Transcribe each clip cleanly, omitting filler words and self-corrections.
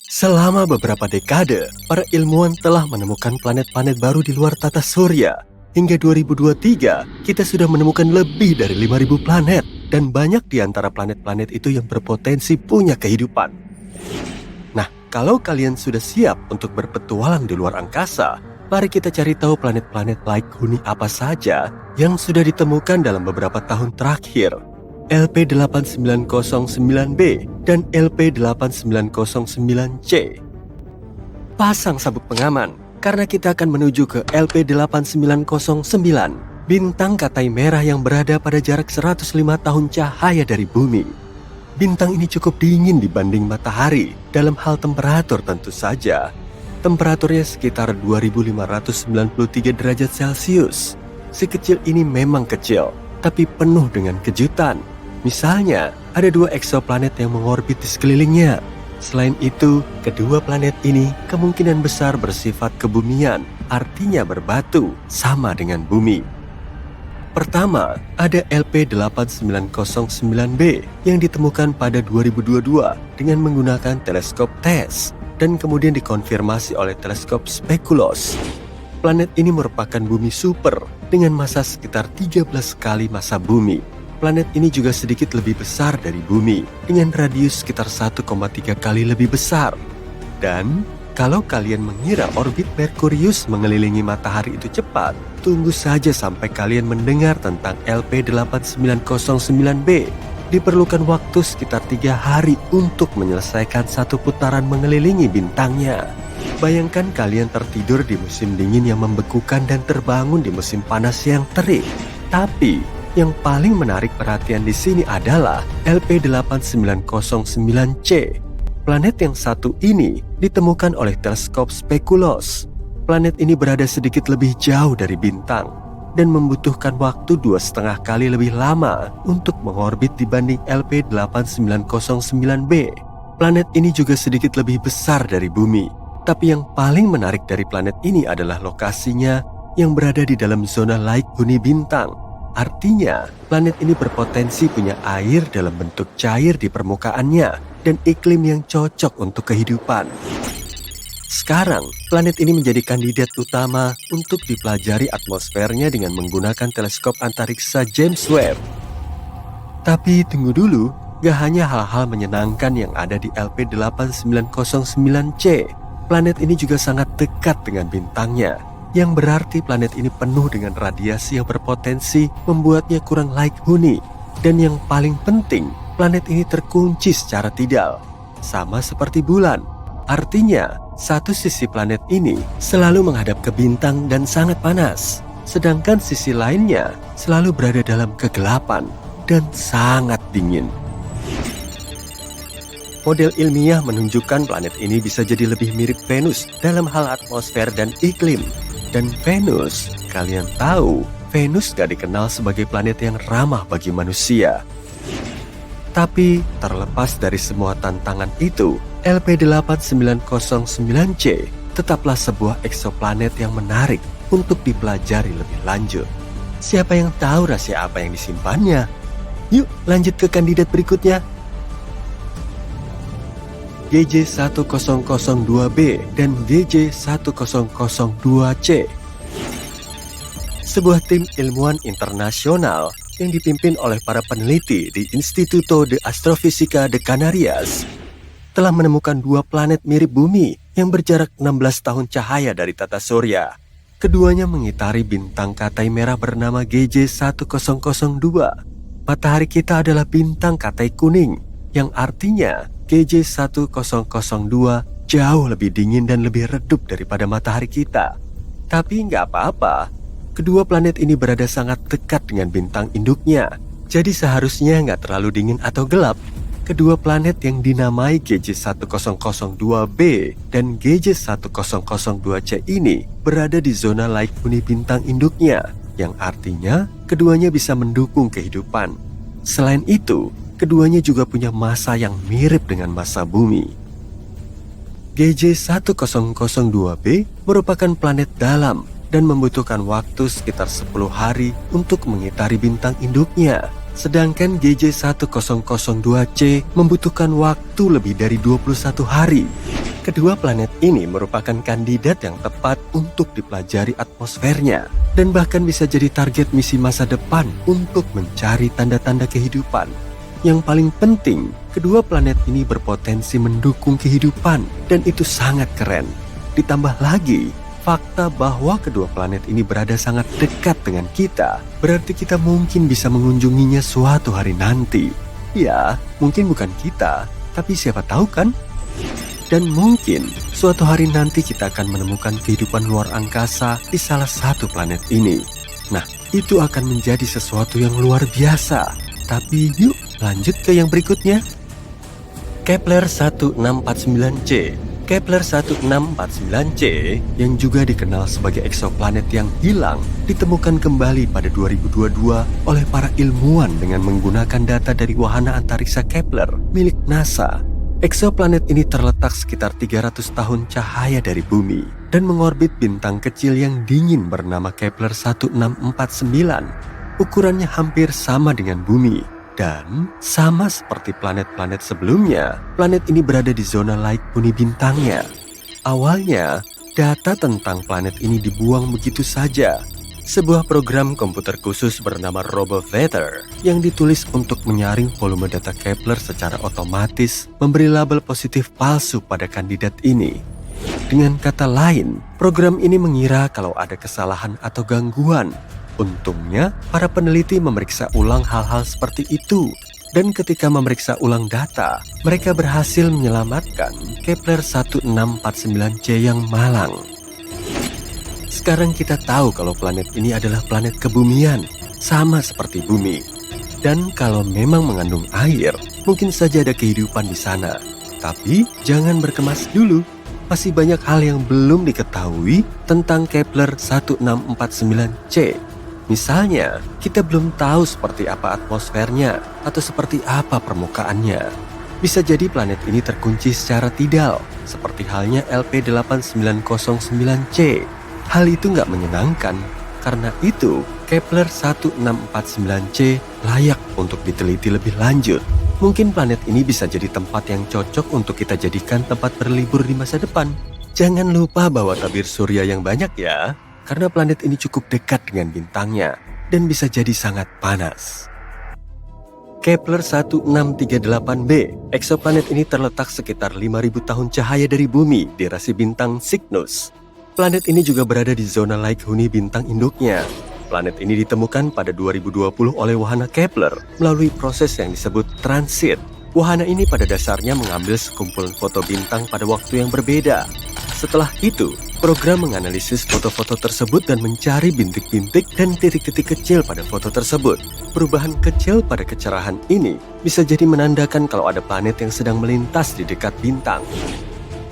Selama beberapa dekade, para ilmuwan telah menemukan planet-planet baru di luar tata surya. Hingga 2023, kita sudah menemukan lebih dari 5.000 planet, dan banyak di antara planet-planet itu yang berpotensi punya kehidupan. Nah, kalau kalian sudah siap untuk berpetualang di luar angkasa, mari kita cari tahu planet-planet like huni apa saja yang sudah ditemukan dalam beberapa tahun terakhir. LP8909b dan LP8909c. Pasang sabuk pengaman, karena kita akan menuju ke LP8909, bintang Katai merah yang berada pada jarak 105 tahun cahaya dari bumi. Bintang ini cukup dingin dibanding matahari, dalam hal temperatur tentu saja. Temperaturnya sekitar 2593 derajat Celcius. Si kecil ini memang kecil, tapi penuh dengan kejutan. Misalnya, ada 2 eksoplanet yang mengorbit di sekelilingnya. Selain itu, kedua planet ini kemungkinan besar bersifat kebumian, artinya berbatu, sama dengan bumi. Pertama, ada LP8909b yang ditemukan pada 2022 dengan menggunakan teleskop TESS dan kemudian dikonfirmasi oleh teleskop Speculos. Planet ini merupakan bumi super dengan massa sekitar 13 kali massa bumi. Planet ini juga sedikit lebih besar dari bumi, dengan radius sekitar 1,3 kali lebih besar. Dan, kalau kalian mengira orbit Merkurius mengelilingi matahari itu cepat, tunggu saja sampai kalian mendengar tentang LP8909b. Diperlukan waktu sekitar 3 hari untuk menyelesaikan satu putaran mengelilingi bintangnya. Bayangkan kalian tertidur di musim dingin yang membekukan dan terbangun di musim panas yang terik. Tapi, yang paling menarik perhatian di sini adalah LP8909c. Planet yang satu ini ditemukan oleh teleskop Speculos. Planet ini berada sedikit lebih jauh dari bintang dan membutuhkan waktu 2,5 kali lebih lama untuk mengorbit dibanding LP8909b. Planet ini juga sedikit lebih besar dari bumi. Tapi yang paling menarik dari planet ini adalah lokasinya yang berada di dalam zona laik huni bintang. Artinya, planet ini berpotensi punya air dalam bentuk cair di permukaannya dan iklim yang cocok untuk kehidupan. Sekarang, planet ini menjadi kandidat utama untuk dipelajari atmosfernya dengan menggunakan teleskop antariksa James Webb. Tapi tunggu dulu, gak hanya hal-hal menyenangkan yang ada di LP8909c. Planet ini juga sangat dekat dengan bintangnya, yang berarti planet ini penuh dengan radiasi yang berpotensi membuatnya kurang layak huni. Dan yang paling penting, planet ini terkunci secara tidal, sama seperti bulan. Artinya, satu sisi planet ini selalu menghadap ke bintang dan sangat panas, sedangkan sisi lainnya selalu berada dalam kegelapan dan sangat dingin. Model ilmiah menunjukkan planet ini bisa jadi lebih mirip Venus dalam hal atmosfer dan iklim. Dan Venus, kalian tahu, Venus gak dikenal sebagai planet yang ramah bagi manusia. Tapi, terlepas dari semua tantangan itu, LP8909c tetaplah sebuah eksoplanet yang menarik untuk dipelajari lebih lanjut. Siapa yang tahu rahasia apa yang disimpannya? Yuk, lanjut ke kandidat berikutnya. GJ1002b dan GJ1002c. Sebuah tim ilmuwan internasional yang dipimpin oleh para peneliti di Instituto de Astrofísica de Canarias telah menemukan 2 planet mirip bumi yang berjarak 16 tahun cahaya dari tata surya. Keduanya mengitari bintang Katai merah bernama GJ1002. Matahari kita adalah bintang Katai kuning, yang artinya GJ1002 jauh lebih dingin dan lebih redup daripada matahari kita. Tapi nggak apa-apa, kedua planet ini berada sangat dekat dengan bintang induknya. Jadi seharusnya nggak terlalu dingin atau gelap. Kedua planet yang dinamai GJ1002b dan GJ1002c ini berada di zona laik huni bintang induknya, yang artinya keduanya bisa mendukung kehidupan. Selain itu, keduanya juga punya massa yang mirip dengan massa bumi. GJ1002b merupakan planet dalam dan membutuhkan waktu sekitar 10 hari untuk mengitari bintang induknya. Sedangkan GJ1002c membutuhkan waktu lebih dari 21 hari. Kedua planet ini merupakan kandidat yang tepat untuk dipelajari atmosfernya dan bahkan bisa jadi target misi masa depan untuk mencari tanda-tanda kehidupan. Yang paling penting, kedua planet ini berpotensi mendukung kehidupan dan itu sangat keren. Ditambah lagi, fakta bahwa kedua planet ini berada sangat dekat dengan kita, berarti kita mungkin bisa mengunjunginya suatu hari nanti. Ya, mungkin bukan kita, tapi siapa tahu kan? Dan mungkin suatu hari nanti kita akan menemukan kehidupan luar angkasa di salah satu planet ini. Nah, itu akan menjadi sesuatu yang luar biasa. Tapi yuk lanjut ke yang berikutnya. Kepler 1649c. Kepler 1649c yang juga dikenal sebagai eksoplanet yang hilang ditemukan kembali pada 2022 oleh para ilmuwan dengan menggunakan data dari wahana antariksa Kepler milik NASA. Eksoplanet ini terletak sekitar 300 tahun cahaya dari bumi dan mengorbit bintang kecil yang dingin bernama Kepler 1649. Ukurannya hampir sama dengan bumi dan sama seperti planet-planet sebelumnya, planet ini berada di zona laik huni bintangnya. Awalnya, data tentang planet ini dibuang begitu saja. Sebuah program komputer khusus bernama RoboVetor yang ditulis untuk menyaring volume data Kepler secara otomatis memberi label positif palsu pada kandidat ini. Dengan kata lain, program ini mengira kalau ada kesalahan atau gangguan. Untungnya, para peneliti memeriksa ulang hal-hal seperti itu. Dan ketika memeriksa ulang data, mereka berhasil menyelamatkan Kepler 1649c yang malang. Sekarang kita tahu kalau planet ini adalah planet kebumian, sama seperti bumi. Dan kalau memang mengandung air, mungkin saja ada kehidupan di sana. Tapi jangan berkemas dulu, masih banyak hal yang belum diketahui tentang Kepler 1649c. Misalnya, kita belum tahu seperti apa atmosfernya atau seperti apa permukaannya. Bisa jadi planet ini terkunci secara tidal, seperti halnya LP8909c. Hal itu nggak menyenangkan, karena itu Kepler 1649c layak untuk diteliti lebih lanjut. Mungkin planet ini bisa jadi tempat yang cocok untuk kita jadikan tempat berlibur di masa depan. Jangan lupa bawa tabir surya yang banyak ya, karena planet ini cukup dekat dengan bintangnya dan bisa jadi sangat panas. Kepler 1638b, eksoplanet ini terletak sekitar 5.000 tahun cahaya dari bumi di rasi bintang Cygnus. Planet ini juga berada di zona laik huni bintang induknya. Planet ini ditemukan pada 2020 oleh wahana Kepler melalui proses yang disebut transit. Wahana ini pada dasarnya mengambil sekumpulan foto bintang pada waktu yang berbeda. Setelah itu, program menganalisis foto-foto tersebut dan mencari bintik-bintik dan titik-titik kecil pada foto tersebut. Perubahan kecil pada kecerahan ini bisa jadi menandakan kalau ada planet yang sedang melintas di dekat bintang.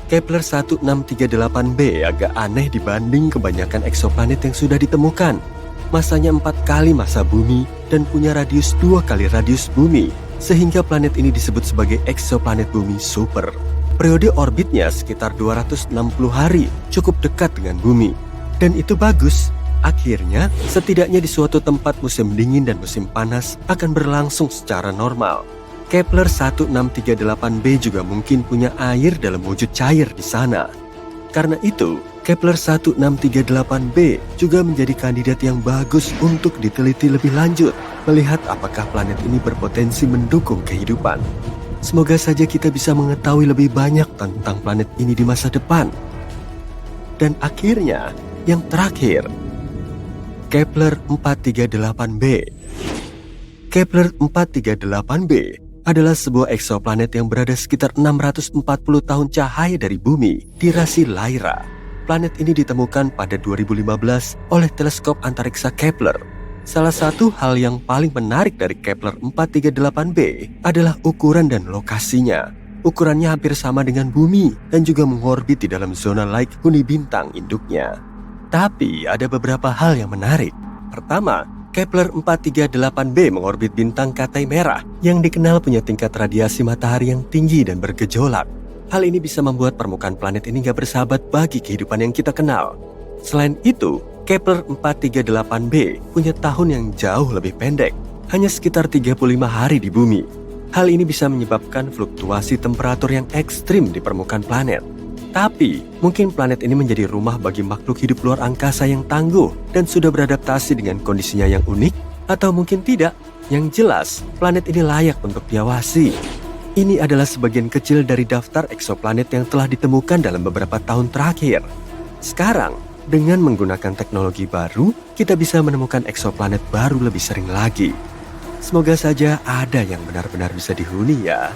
Kepler 1638b agak aneh dibanding kebanyakan eksoplanet yang sudah ditemukan. Masanya 4 kali masa bumi dan punya radius 2 kali radius bumi, sehingga planet ini disebut sebagai eksoplanet bumi super. Periode orbitnya sekitar 260 hari, cukup dekat dengan bumi. Dan itu bagus. Akhirnya, setidaknya di suatu tempat musim dingin dan musim panas akan berlangsung secara normal. Kepler 1638b juga mungkin punya air dalam wujud cair di sana. Karena itu, Kepler 1638b juga menjadi kandidat yang bagus untuk diteliti lebih lanjut, melihat apakah planet ini berpotensi mendukung kehidupan. Semoga saja kita bisa mengetahui lebih banyak tentang planet ini di masa depan. Dan akhirnya, yang terakhir, Kepler 438b. Kepler 438b adalah sebuah eksoplanet yang berada sekitar 640 tahun cahaya dari bumi di rasi Lyra. Planet ini ditemukan pada 2015 oleh teleskop antariksa Kepler. Salah satu hal yang paling menarik dari Kepler 438b adalah ukuran dan lokasinya. Ukurannya hampir sama dengan bumi dan juga mengorbit di dalam zona laik huni bintang induknya. Tapi ada beberapa hal yang menarik. Pertama, Kepler 438b mengorbit bintang Katai Merah yang dikenal punya tingkat radiasi matahari yang tinggi dan bergejolak. Hal ini bisa membuat permukaan planet ini gak bersahabat bagi kehidupan yang kita kenal. Selain itu, Kepler 438b punya tahun yang jauh lebih pendek, hanya sekitar 35 hari di bumi. Hal ini bisa menyebabkan fluktuasi temperatur yang ekstrim di permukaan planet. Tapi, mungkin planet ini menjadi rumah bagi makhluk hidup luar angkasa yang tangguh dan sudah beradaptasi dengan kondisinya yang unik, atau mungkin tidak. Yang jelas, planet ini layak untuk diawasi. Ini adalah sebagian kecil dari daftar eksoplanet yang telah ditemukan dalam beberapa tahun terakhir. Sekarang, dengan menggunakan teknologi baru, kita bisa menemukan eksoplanet baru lebih sering lagi. Semoga saja ada yang benar-benar bisa dihuni ya.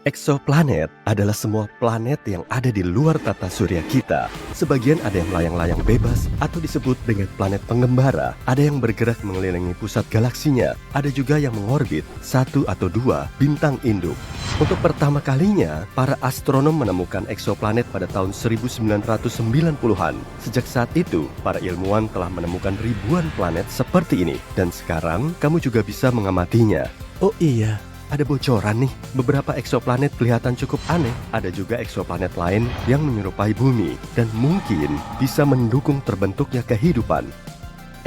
Eksoplanet adalah semua planet yang ada di luar tata surya kita. Sebagian ada yang melayang-layang bebas atau disebut dengan planet pengembara. Ada yang bergerak mengelilingi pusat galaksinya. Ada juga yang mengorbit 1 atau 2 bintang induk. Untuk pertama kalinya, para astronom menemukan eksoplanet pada tahun 1990-an. Sejak saat itu, para ilmuwan telah menemukan ribuan planet seperti ini. Dan sekarang, kamu juga bisa mengamatinya. Oh iya, ada bocoran nih, beberapa eksoplanet kelihatan cukup aneh. Ada juga eksoplanet lain yang menyerupai bumi dan mungkin bisa mendukung terbentuknya kehidupan.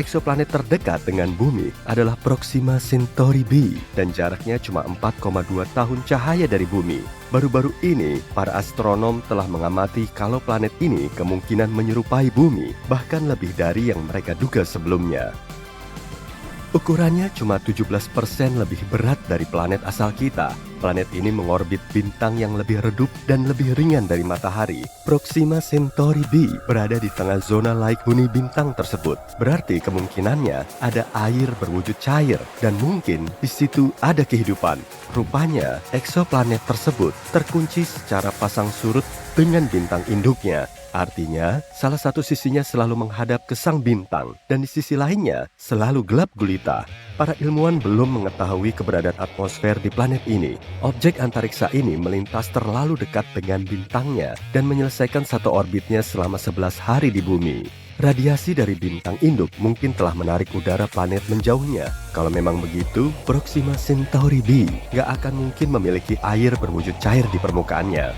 Eksoplanet terdekat dengan bumi adalah Proxima Centauri b dan jaraknya cuma 4,2 tahun cahaya dari bumi. Baru-baru ini, para astronom telah mengamati kalau planet ini kemungkinan menyerupai bumi, bahkan lebih dari yang mereka duga sebelumnya. Ukurannya cuma 17% lebih berat dari planet asal kita. Planet ini mengorbit bintang yang lebih redup dan lebih ringan dari matahari. Proxima Centauri b berada di tengah zona laik huni bintang tersebut. Berarti kemungkinannya ada air berwujud cair dan mungkin di situ ada kehidupan. Rupanya, eksoplanet tersebut terkunci secara pasang surut dengan bintang induknya. Artinya, salah satu sisinya selalu menghadap ke sang bintang, dan di sisi lainnya selalu gelap gulita. Para ilmuwan belum mengetahui keberadaan atmosfer di planet ini. Objek antariksa ini melintas terlalu dekat dengan bintangnya dan menyelesaikan satu orbitnya selama 11 hari di bumi. Radiasi dari bintang induk mungkin telah menarik udara planet menjauhnya. Kalau memang begitu, Proxima Centauri b gak akan mungkin memiliki air berwujud cair di permukaannya.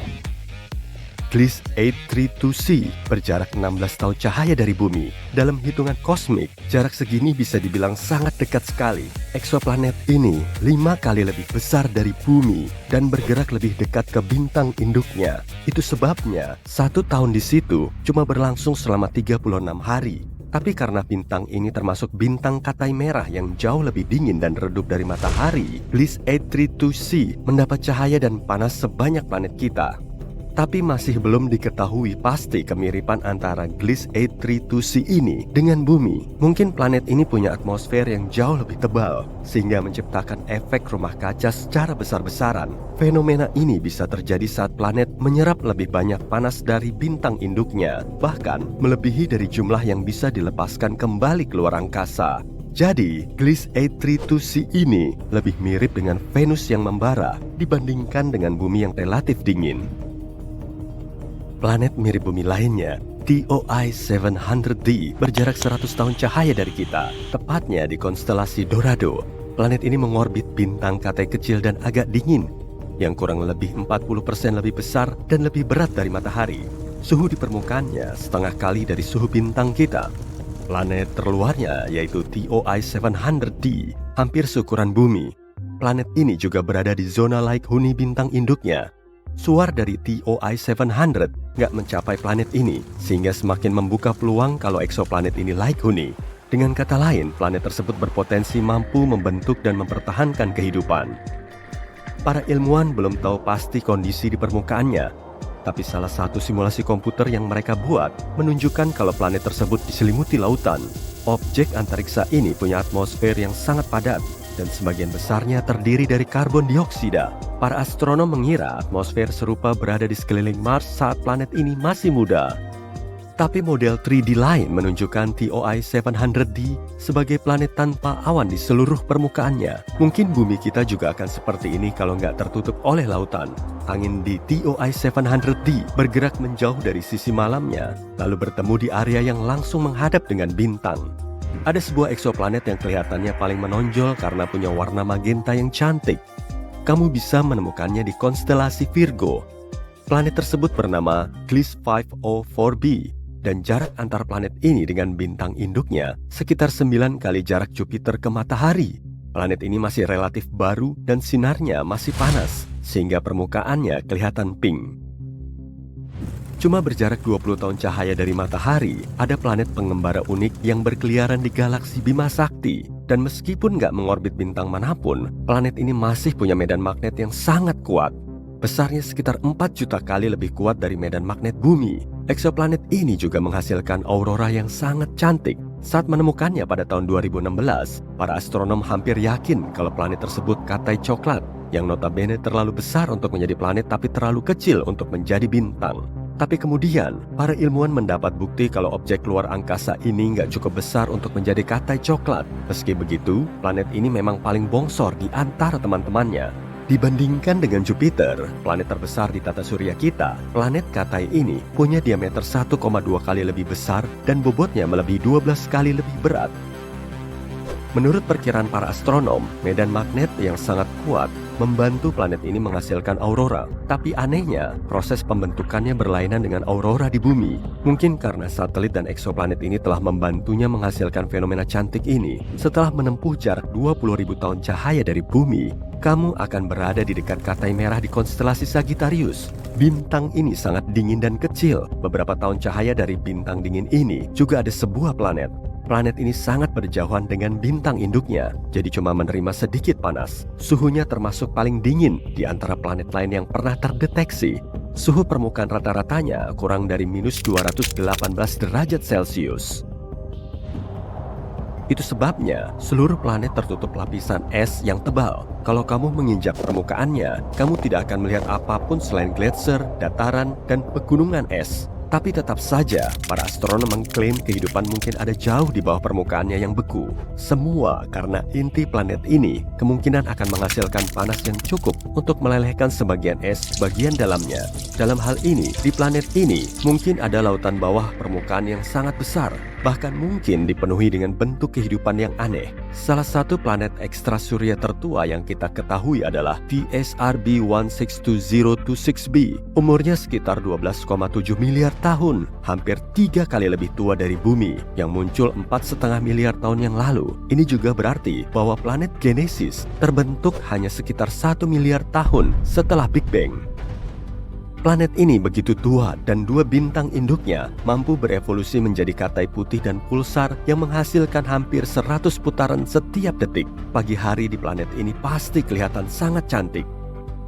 Gliese 832c berjarak 16 tahun cahaya dari bumi. Dalam hitungan kosmik, jarak segini bisa dibilang sangat dekat sekali. Eksoplanet ini 5 kali lebih besar dari bumi dan bergerak lebih dekat ke bintang induknya. Itu sebabnya 1 tahun di situ cuma berlangsung selama 36 hari. Tapi karena bintang ini termasuk bintang katai merah yang jauh lebih dingin dan redup dari matahari, Gliese 832c mendapat cahaya dan panas sebanyak planet kita. Tapi masih belum diketahui pasti kemiripan antara Gliese 832c ini dengan bumi. Mungkin planet ini punya atmosfer yang jauh lebih tebal, sehingga menciptakan efek rumah kaca secara besar-besaran. Fenomena ini bisa terjadi saat planet menyerap lebih banyak panas dari bintang induknya, bahkan melebihi dari jumlah yang bisa dilepaskan kembali ke luar angkasa. Jadi, Gliese 832c ini lebih mirip dengan Venus yang membara dibandingkan dengan bumi yang relatif dingin. Planet mirip bumi lainnya, TOI 700d, berjarak 100 tahun cahaya dari kita, tepatnya di konstelasi Dorado. Planet ini mengorbit bintang katai kecil dan agak dingin, yang kurang lebih 40% lebih besar dan lebih berat dari matahari. Suhu di permukaannya setengah kali dari suhu bintang kita. Planet terluarnya, yaitu TOI 700d, hampir seukuran bumi. Planet ini juga berada di zona laik huni bintang induknya. Suar dari TOI 700 nggak mencapai planet ini, sehingga semakin membuka peluang kalau eksoplanet ini laik huni. Dengan kata lain, planet tersebut berpotensi mampu membentuk dan mempertahankan kehidupan. Para ilmuwan belum tahu pasti kondisi di permukaannya, tapi salah satu simulasi komputer yang mereka buat menunjukkan kalau planet tersebut diselimuti lautan. Objek antariksa ini punya atmosfer yang sangat padat, dan sebagian besarnya terdiri dari karbon dioksida. Para astronom mengira atmosfer serupa berada di sekeliling Mars saat planet ini masih muda. Tapi model 3D lain menunjukkan TOI 700d sebagai planet tanpa awan di seluruh permukaannya. Mungkin bumi kita juga akan seperti ini kalau nggak tertutup oleh lautan. Angin di TOI 700d bergerak menjauh dari sisi malamnya, lalu bertemu di area yang langsung menghadap dengan bintang. Ada sebuah eksoplanet yang kelihatannya paling menonjol karena punya warna magenta yang cantik. Kamu bisa menemukannya di konstelasi Virgo. Planet tersebut bernama Gliese 504b, dan jarak antar planet ini dengan bintang induknya sekitar 9 kali jarak Jupiter ke matahari. Planet ini masih relatif baru dan sinarnya masih panas, sehingga permukaannya kelihatan pink. Cuma berjarak 20 tahun cahaya dari matahari, ada planet pengembara unik yang berkeliaran di galaksi Bima Sakti. Dan meskipun nggak mengorbit bintang manapun, planet ini masih punya medan magnet yang sangat kuat. Besarnya sekitar 4 juta kali lebih kuat dari medan magnet bumi. Eksoplanet ini juga menghasilkan aurora yang sangat cantik. Saat menemukannya pada tahun 2016, para astronom hampir yakin kalau planet tersebut katai coklat, yang notabene terlalu besar untuk menjadi planet tapi terlalu kecil untuk menjadi bintang. Tapi kemudian, para ilmuwan mendapat bukti kalau objek luar angkasa ini nggak cukup besar untuk menjadi katai coklat. Meski begitu, planet ini memang paling bongsor di antara teman-temannya. Dibandingkan dengan Jupiter, planet terbesar di tata surya kita, planet katai ini punya diameter 1,2 kali lebih besar dan bobotnya melebihi 12 kali lebih berat. Menurut perkiraan para astronom, medan magnet yang sangat kuat membantu planet ini menghasilkan aurora. Tapi anehnya, proses pembentukannya berlainan dengan aurora di bumi. Mungkin karena satelit dan eksoplanet ini telah membantunya menghasilkan fenomena cantik ini. Setelah menempuh jarak 20.000 tahun cahaya dari bumi, kamu akan berada di dekat katai merah di konstelasi Sagittarius. Bintang ini sangat dingin dan kecil. Beberapa tahun cahaya dari bintang dingin ini juga ada sebuah planet. Planet ini sangat berjauhan dengan bintang induknya, jadi cuma menerima sedikit panas. Suhunya termasuk paling dingin di antara planet lain yang pernah terdeteksi. Suhu permukaan rata-ratanya kurang dari minus 218 derajat Celcius. Itu sebabnya seluruh planet tertutup lapisan es yang tebal. Kalau kamu menginjak permukaannya, kamu tidak akan melihat apapun selain gletser, dataran, dan pegunungan es. Tapi tetap saja, para astronom mengklaim kehidupan mungkin ada jauh di bawah permukaannya yang beku. Semua karena inti planet ini kemungkinan akan menghasilkan panas yang cukup untuk melelehkan sebagian es bagian dalamnya. Dalam hal ini, di planet ini mungkin ada lautan bawah permukaan yang sangat besar, bahkan mungkin dipenuhi dengan bentuk kehidupan yang aneh. Salah satu planet ekstrasurya tertua yang kita ketahui adalah TSRB 162026b. Umurnya sekitar 12,7 miliar tahun, hampir 3 kali lebih tua dari bumi yang muncul 4,5 miliar tahun yang lalu. Ini juga berarti bahwa planet Genesis terbentuk hanya sekitar 1 miliar tahun setelah Big Bang. Planet ini begitu tua dan 2 bintang induknya mampu berevolusi menjadi katai putih dan pulsar yang menghasilkan hampir 100 putaran setiap detik. Pagi hari di planet ini pasti kelihatan sangat cantik.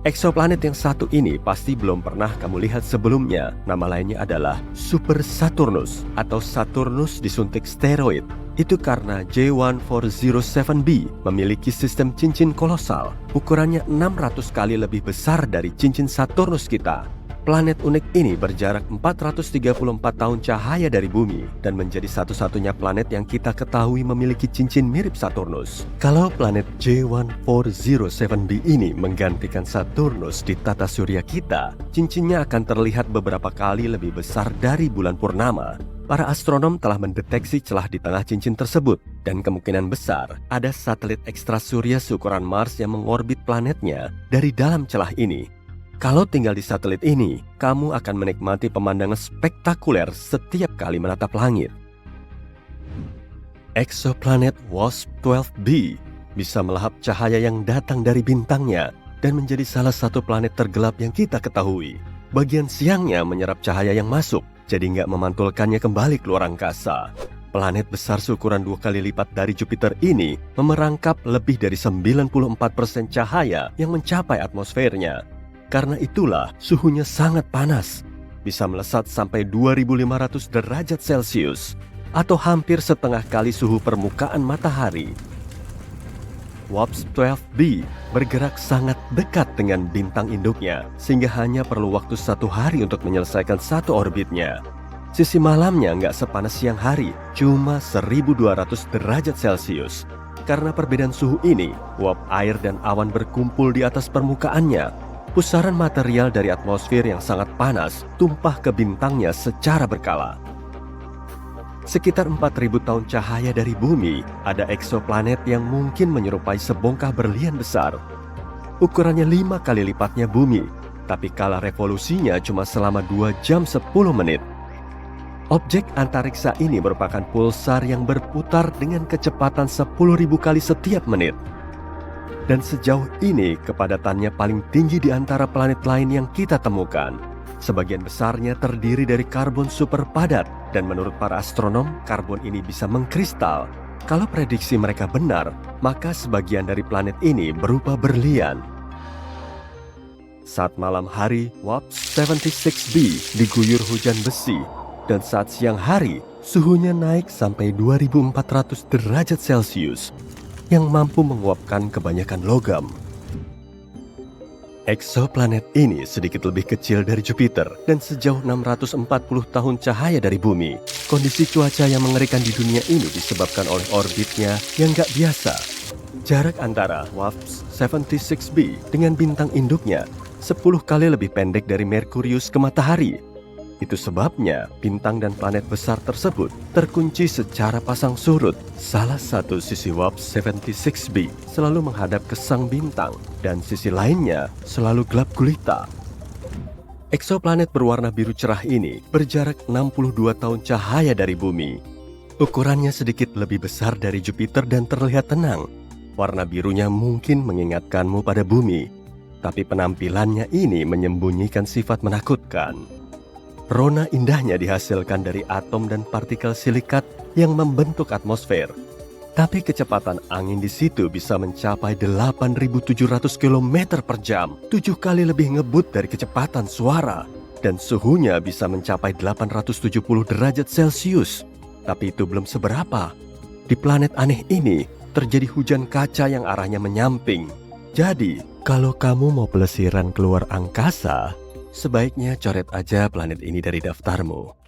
Eksoplanet yang satu ini pasti belum pernah kamu lihat sebelumnya. Nama lainnya adalah Super Saturnus atau Saturnus disuntik steroid. Itu karena J1407b memiliki sistem cincin kolosal. Ukurannya 600 kali lebih besar dari cincin Saturnus kita. Planet unik ini berjarak 434 tahun cahaya dari bumi dan menjadi satu-satunya planet yang kita ketahui memiliki cincin mirip Saturnus. Kalau planet J1407b ini menggantikan Saturnus di tata surya kita, cincinnya akan terlihat beberapa kali lebih besar dari bulan purnama. Para astronom telah mendeteksi celah di tengah cincin tersebut, dan kemungkinan besar ada satelit ekstrasurya seukuran Mars yang mengorbit planetnya dari dalam celah ini. Kalau tinggal di satelit ini, kamu akan menikmati pemandangan spektakuler setiap kali menatap langit. Eksoplanet WASP-12b bisa melahap cahaya yang datang dari bintangnya dan menjadi salah satu planet tergelap yang kita ketahui. Bagian siangnya menyerap cahaya yang masuk, jadi nggak memantulkannya kembali ke luar angkasa. Planet besar seukuran 2 kali lipat dari Jupiter ini memerangkap lebih dari 94% cahaya yang mencapai atmosfernya. Karena itulah suhunya sangat panas, bisa melesat sampai 2500 derajat Celcius atau hampir setengah kali suhu permukaan matahari. WASP-12b bergerak sangat dekat dengan bintang induknya sehingga hanya perlu waktu 1 hari untuk menyelesaikan satu orbitnya. Sisi malamnya nggak sepanas siang hari, cuma 1200 derajat Celcius. Karena perbedaan suhu ini, uap air dan awan berkumpul di atas permukaannya. Pusaran material dari atmosfer yang sangat panas tumpah ke bintangnya secara berkala. Sekitar 4000 tahun cahaya dari bumi, ada eksoplanet yang mungkin menyerupai sebongkah berlian besar. Ukurannya 5 kali lipatnya bumi, tapi kala revolusinya cuma selama 2 jam 10 menit. Objek antariksa ini merupakan pulsar yang berputar dengan kecepatan 10.000 kali setiap menit. Dan sejauh ini kepadatannya paling tinggi di antara planet lain yang kita temukan. Sebagian besarnya terdiri dari karbon super padat, dan menurut para astronom, karbon ini bisa mengkristal. Kalau prediksi mereka benar, maka sebagian dari planet ini berupa berlian. Saat malam hari, WAPS-76b diguyur hujan besi, dan saat siang hari, suhunya naik sampai 2400 derajat Celcius, yang mampu menguapkan kebanyakan logam. Eksoplanet ini sedikit lebih kecil dari Jupiter dan sejauh 640 tahun cahaya dari bumi. Kondisi cuaca yang mengerikan di dunia ini disebabkan oleh orbitnya yang gak biasa. Jarak antara WAPS-76b dengan bintang induknya 10 kali lebih pendek dari Merkurius ke matahari. Itu sebabnya bintang dan planet besar tersebut terkunci secara pasang surut. Salah satu sisi WAPS-76b selalu menghadap ke sang bintang dan sisi lainnya selalu gelap gulita. Eksoplanet berwarna biru cerah ini berjarak 62 tahun cahaya dari bumi. Ukurannya sedikit lebih besar dari Jupiter dan terlihat tenang. Warna birunya mungkin mengingatkanmu pada bumi, tapi penampilannya ini menyembunyikan sifat menakutkan. Rona indahnya dihasilkan dari atom dan partikel silikat yang membentuk atmosfer. Tapi kecepatan angin di situ bisa mencapai 8.700 km per jam, 7 kali lebih ngebut dari kecepatan suara. Dan suhunya bisa mencapai 870 derajat Celcius. Tapi itu belum seberapa. Di planet aneh ini, terjadi hujan kaca yang arahnya menyamping. Jadi, kalau kamu mau pelesiran keluar angkasa, sebaiknya coret aja planet ini dari daftarmu.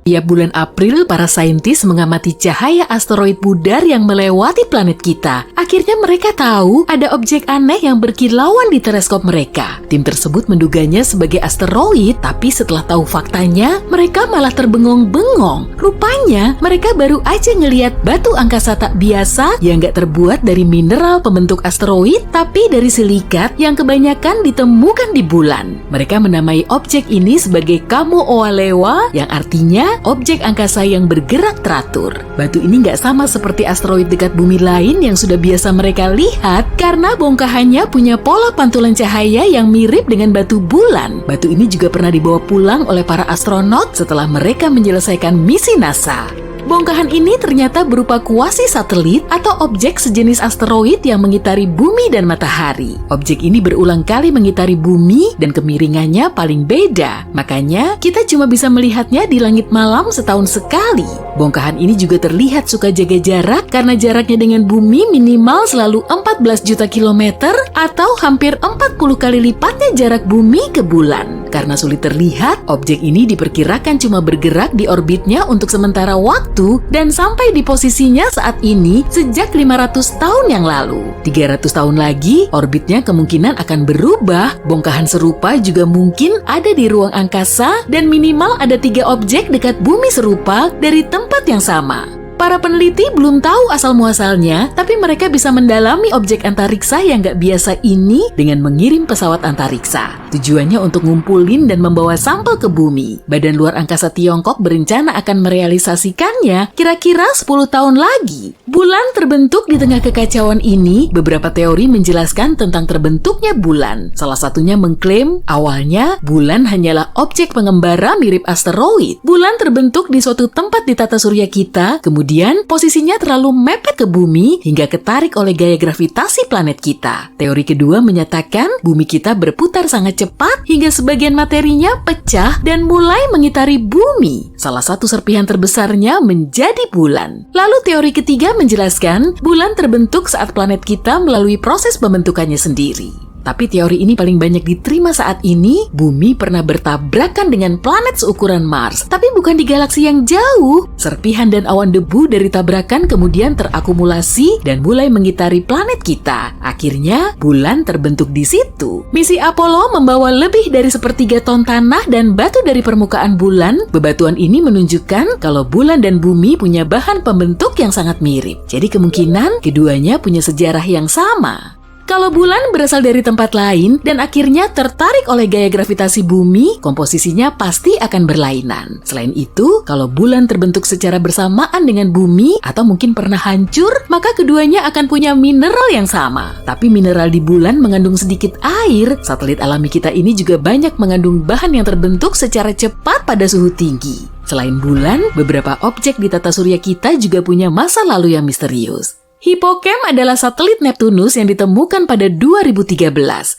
Tiap bulan April, para saintis mengamati cahaya asteroid pudar yang melewati planet kita. Akhirnya mereka tahu ada objek aneh yang berkilauan di teleskop mereka. Tim tersebut menduganya sebagai asteroid, tapi setelah tahu faktanya, mereka malah terbengong-bengong. Rupanya, mereka baru aja ngeliat batu angkasa tak biasa yang gak terbuat dari mineral pembentuk asteroid, tapi dari silikat yang kebanyakan ditemukan di bulan. Mereka menamai objek ini sebagai Kamo'oalewa, yang artinya objek angkasa yang bergerak teratur. Batu ini nggak sama seperti asteroid dekat bumi lain yang sudah biasa mereka lihat karena bongkahannya punya pola pantulan cahaya yang mirip dengan batu bulan. Batu ini juga pernah dibawa pulang oleh para astronot setelah mereka menyelesaikan misi NASA. Bongkahan ini ternyata berupa kuasi satelit atau objek sejenis asteroid yang mengitari bumi dan matahari. Objek ini berulang kali mengitari bumi dan kemiringannya paling beda. Makanya kita cuma bisa melihatnya di langit malam setahun sekali. Bongkahan ini juga terlihat suka jaga jarak karena jaraknya dengan bumi minimal selalu 14 juta kilometer atau hampir 40 kali lipatnya jarak bumi ke bulan. Karena sulit terlihat, objek ini diperkirakan cuma bergerak di orbitnya untuk sementara waktu dan sampai di posisinya saat ini sejak 500 tahun yang lalu. 300 tahun lagi, orbitnya kemungkinan akan berubah. Bongkahan serupa juga mungkin ada di ruang angkasa dan minimal ada 3 objek dekat bumi serupa dari tempat yang sama. Para peneliti belum tahu asal-muasalnya, tapi mereka bisa mendalami objek antariksa yang gak biasa ini dengan mengirim pesawat antariksa. Tujuannya untuk ngumpulin dan membawa sampel ke bumi. Badan Luar Angkasa Tiongkok berencana akan merealisasikannya kira-kira 10 tahun lagi. Bulan terbentuk di tengah kekacauan ini. Beberapa teori menjelaskan tentang terbentuknya bulan. Salah satunya mengklaim awalnya bulan hanyalah objek pengembara mirip asteroid. Bulan terbentuk di suatu tempat di tata surya kita, kemudian posisinya terlalu mepet ke bumi hingga ketarik oleh gaya gravitasi planet kita. Teori kedua menyatakan bumi kita berputar sangat cepat hingga sebagian materinya pecah dan mulai mengitari bumi. Salah satu serpihan terbesarnya menjadi bulan. Lalu teori ketiga menjelaskan bulan terbentuk saat planet kita melalui proses pembentukannya sendiri. Tapi teori ini paling banyak diterima saat ini. Bumi pernah bertabrakan dengan planet seukuran Mars, tapi bukan di galaksi yang jauh. Serpihan dan awan debu dari tabrakan kemudian terakumulasi dan mulai mengitari planet kita. Akhirnya, bulan terbentuk di situ. Misi Apollo membawa lebih dari 1/3 ton tanah dan batu dari permukaan bulan. Bebatuan ini menunjukkan kalau bulan dan bumi punya bahan pembentuk yang sangat mirip. Jadi kemungkinan keduanya punya sejarah yang sama. Kalau bulan berasal dari tempat lain dan akhirnya tertarik oleh gaya gravitasi bumi, komposisinya pasti akan berlainan. Selain itu, kalau bulan terbentuk secara bersamaan dengan bumi atau mungkin pernah hancur, maka keduanya akan punya mineral yang sama. Tapi mineral di bulan mengandung sedikit air. Satelit alami kita ini juga banyak mengandung bahan yang terbentuk secara cepat pada suhu tinggi. Selain bulan, beberapa objek di tata surya kita juga punya masa lalu yang misterius. Hippocamp adalah satelit Neptunus yang ditemukan pada 2013.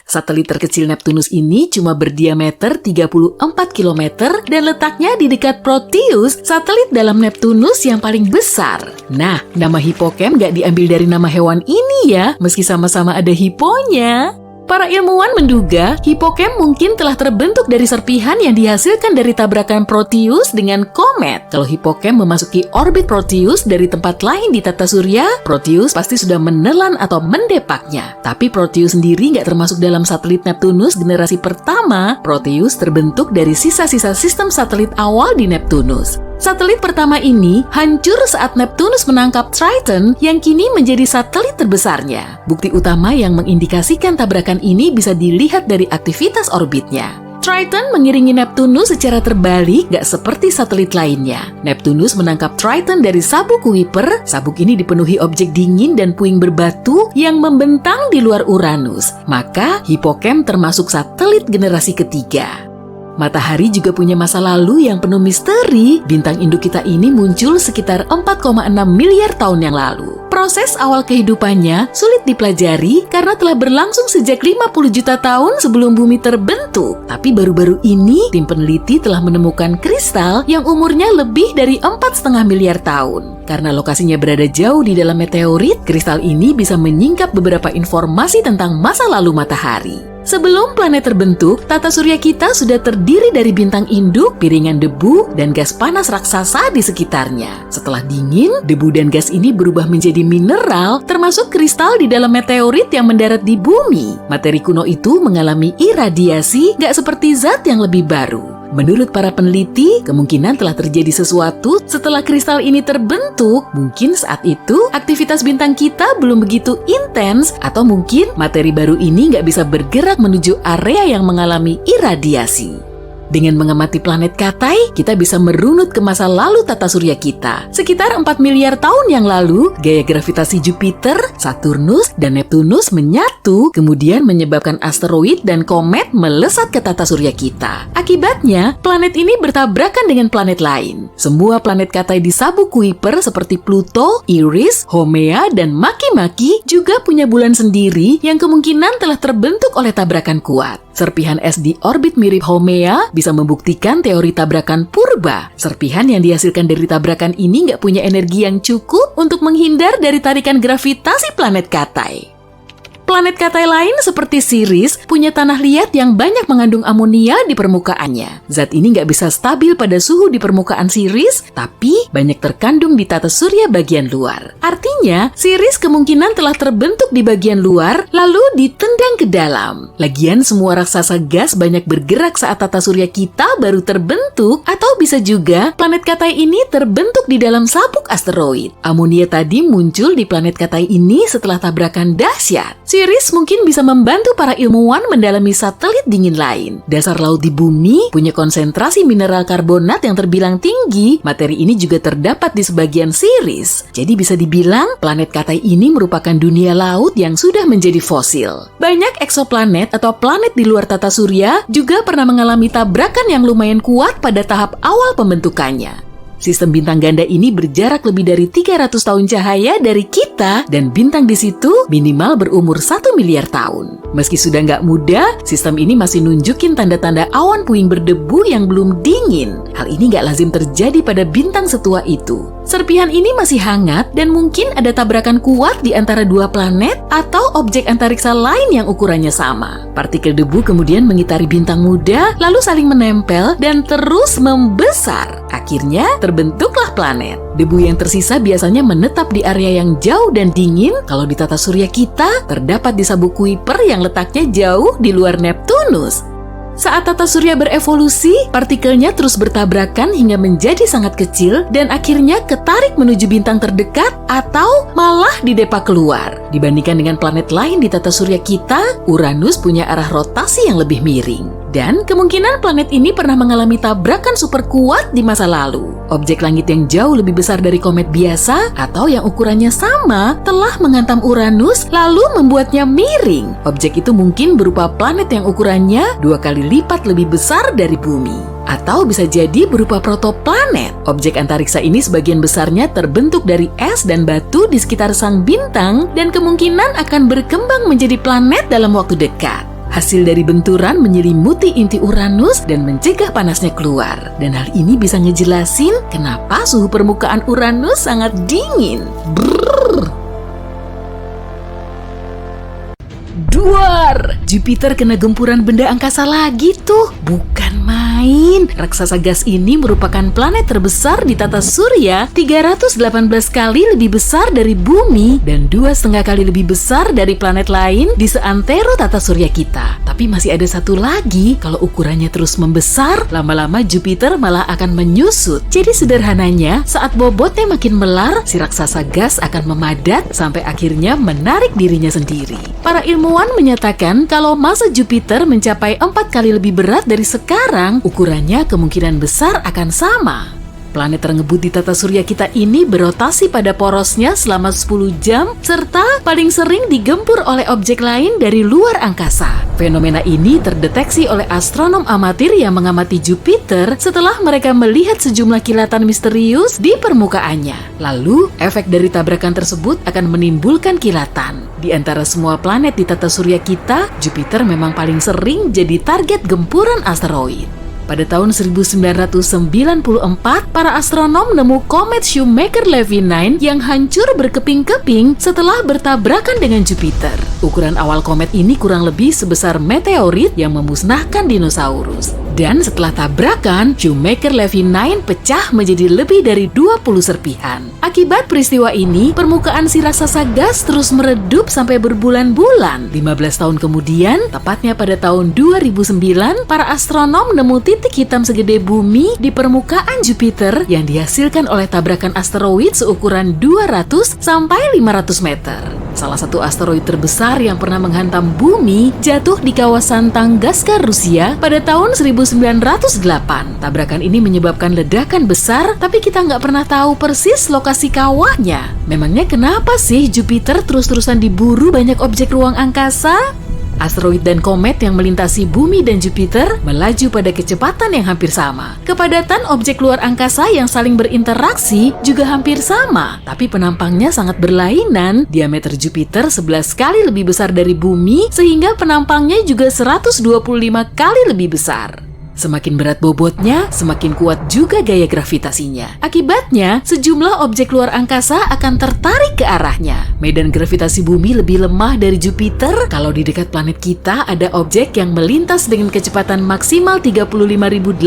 Satelit terkecil Neptunus ini cuma berdiameter 34 km dan letaknya di dekat Proteus, satelit dalam Neptunus yang paling besar. Nah, nama Hippocamp gak diambil dari nama hewan ini ya, meski sama-sama ada hipponya. Para ilmuwan menduga Hippocamp mungkin telah terbentuk dari serpihan yang dihasilkan dari tabrakan Proteus dengan komet. Kalau Hippocamp memasuki orbit Proteus dari tempat lain di tata surya, Proteus pasti sudah menelan atau mendepaknya. Tapi Proteus sendiri nggak termasuk dalam satelit Neptunus generasi pertama. Proteus terbentuk dari sisa-sisa sistem satelit awal di Neptunus. Satelit pertama ini hancur saat Neptunus menangkap Triton yang kini menjadi satelit terbesarnya. Bukti utama yang mengindikasikan tabrakan ini bisa dilihat dari aktivitas orbitnya. Triton mengiringi Neptunus secara terbalik, gak seperti satelit lainnya. Neptunus menangkap Triton dari sabuk Kuiper. Sabuk ini dipenuhi objek dingin dan puing berbatu yang membentang di luar Uranus. Maka Hippocamp termasuk satelit generasi ketiga. Matahari juga punya masa lalu yang penuh misteri. Bintang induk kita ini muncul sekitar 4,6 miliar tahun yang lalu. Proses awal kehidupannya sulit dipelajari karena telah berlangsung sejak 50 juta tahun sebelum bumi terbentuk. Tapi baru-baru ini, tim peneliti telah menemukan kristal yang umurnya lebih dari 4,5 miliar tahun. Karena lokasinya berada jauh di dalam meteorit, kristal ini bisa menyingkap beberapa informasi tentang masa lalu matahari. Sebelum planet terbentuk, tata surya kita sudah terdiri dari bintang induk, piringan debu, dan gas panas raksasa di sekitarnya. Setelah dingin, debu dan gas ini berubah menjadi mineral, termasuk kristal di dalam meteorit yang mendarat di bumi. Materi kuno itu mengalami iradiasi, gak seperti zat yang lebih baru. Menurut para peneliti, kemungkinan telah terjadi sesuatu setelah kristal ini terbentuk. Mungkin saat itu, aktivitas bintang kita belum begitu intens, atau mungkin materi baru ini nggak bisa bergerak menuju area yang mengalami iradiasi. Dengan mengamati planet Katai, kita bisa merunut ke masa lalu tata surya kita. Sekitar 4 miliar tahun yang lalu, gaya gravitasi Jupiter, Saturnus, dan Neptunus menyatu, kemudian menyebabkan asteroid dan komet melesat ke tata surya kita. Akibatnya, planet ini bertabrakan dengan planet lain. Semua planet Katai di sabuk Kuiper seperti Pluto, Eris, Haumea, dan Makemake juga punya bulan sendiri yang kemungkinan telah terbentuk oleh tabrakan kuat. Serpihan es di orbit mirip Haumea bisa membuktikan teori tabrakan purba. Serpihan yang dihasilkan dari tabrakan ini nggak punya energi yang cukup untuk menghindar dari tarikan gravitasi planet Katai. Planet Katai lain seperti Ceres punya tanah liat yang banyak mengandung amonia di permukaannya. Zat ini nggak bisa stabil pada suhu di permukaan Ceres, tapi banyak terkandung di tata surya bagian luar. Artinya, Ceres kemungkinan telah terbentuk di bagian luar, lalu ditendang ke dalam. Lagian semua raksasa gas banyak bergerak saat tata surya kita baru terbentuk, atau bisa juga planet Katai ini terbentuk di dalam sabuk asteroid. Amonia tadi muncul di planet Katai ini setelah tabrakan dahsyat. Ceres mungkin bisa membantu para ilmuwan mendalami satelit dingin lain. Dasar laut di bumi punya konsentrasi mineral karbonat yang terbilang tinggi. Materi ini juga terdapat di sebagian Ceres. Jadi bisa dibilang planet Katai ini merupakan dunia laut yang sudah menjadi fosil. Banyak eksoplanet atau planet di luar tata surya juga pernah mengalami tabrakan yang lumayan kuat pada tahap awal pembentukannya. Sistem bintang ganda ini berjarak lebih dari 300 tahun cahaya dari kita, dan bintang di situ minimal berumur 1 miliar tahun. Meski sudah nggak muda, sistem ini masih nunjukin tanda-tanda awan puing berdebu yang belum dingin. Hal ini nggak lazim terjadi pada bintang setua itu. Serpihan ini masih hangat dan mungkin ada tabrakan kuat di antara dua planet atau objek antariksa lain yang ukurannya sama. Partikel debu kemudian mengitari bintang muda, lalu saling menempel dan terus membesar. Akhirnya terbentuklah planet. Debu yang tersisa biasanya menetap di area yang jauh dan dingin. Kalau di tata surya kita, terdapat di sabuk Kuiper yang letaknya jauh di luar Neptunus. Saat tata surya berevolusi, partikelnya terus bertabrakan hingga menjadi sangat kecil dan akhirnya ketarik menuju bintang terdekat atau malah didepak keluar. Dibandingkan dengan planet lain di tata surya kita, Uranus punya arah rotasi yang lebih miring. Dan kemungkinan planet ini pernah mengalami tabrakan super kuat di masa lalu. Objek langit yang jauh lebih besar dari komet biasa atau yang ukurannya sama telah menghantam Uranus lalu membuatnya miring. Objek itu mungkin berupa planet yang ukurannya 2 kali lipat lebih besar dari Bumi. Atau bisa jadi berupa protoplanet. Objek antariksa ini sebagian besarnya terbentuk dari es dan batu di sekitar sang bintang dan kemungkinan akan berkembang menjadi planet dalam waktu dekat. Hasil dari benturan menyelimuti inti Uranus dan mencegah panasnya keluar. Dan hal ini bisa ngejelasin kenapa suhu permukaan Uranus sangat dingin. Brrr. Duar! Jupiter kena gempuran benda angkasa lagi tuh. Bukan main. Raksasa gas ini merupakan planet terbesar di tata surya, 318 kali lebih besar dari Bumi dan 2,5 kali lebih besar dari planet lain di seantero tata surya kita. Tapi masih ada satu lagi, kalau ukurannya terus membesar, lama-lama Jupiter malah akan menyusut. Jadi sederhananya, saat bobotnya makin melar, si raksasa gas akan memadat sampai akhirnya menarik dirinya sendiri. Para ilmuwan menyatakan kalau massa Jupiter mencapai 4 kali lebih berat dari sekarang, ukurannya kemungkinan besar akan sama. Planet terengebut di tata surya kita ini berotasi pada porosnya selama 10 jam, serta paling sering digempur oleh objek lain dari luar angkasa. Fenomena ini terdeteksi oleh astronom amatir yang mengamati Jupiter setelah mereka melihat sejumlah kilatan misterius di permukaannya. Lalu, efek dari tabrakan tersebut akan menimbulkan kilatan. Di antara semua planet di tata surya kita, Jupiter memang paling sering jadi target gempuran asteroid. Pada tahun 1994, para astronom nemu komet Shoemaker-Levy 9 yang hancur berkeping-keping setelah bertabrakan dengan Jupiter. Ukuran awal komet ini kurang lebih sebesar meteorit yang memusnahkan dinosaurus. Dan setelah tabrakan, Shoemaker-Levy 9 pecah menjadi lebih dari 20 serpihan. Akibat peristiwa ini, permukaan si raksasa gas terus meredup sampai berbulan-bulan. 15 tahun kemudian, tepatnya pada tahun 2009, para astronom nemu titik hitam segede bumi di permukaan Jupiter yang dihasilkan oleh tabrakan asteroid seukuran 200 sampai 500 meter. Salah satu asteroid terbesar yang pernah menghantam bumi jatuh di kawasan Tunguska, Rusia pada tahun 1908. Tabrakan ini menyebabkan ledakan besar, tapi kita nggak pernah tahu persis lokasi kawahnya. Memangnya kenapa sih Jupiter terus-terusan diburu banyak objek ruang angkasa? Asteroid dan komet yang melintasi bumi dan Jupiter melaju pada kecepatan yang hampir sama. Kepadatan objek luar angkasa yang saling berinteraksi juga hampir sama, tapi penampangnya sangat berlainan. Diameter Jupiter 11 kali lebih besar dari bumi, sehingga penampangnya juga 125 kali lebih besar. Semakin berat bobotnya, semakin kuat juga gaya gravitasinya. Akibatnya, sejumlah objek luar angkasa akan tertarik ke arahnya. Medan gravitasi bumi lebih lemah dari Jupiter. Kalau di dekat planet kita ada objek yang melintas dengan kecepatan maksimal 35.888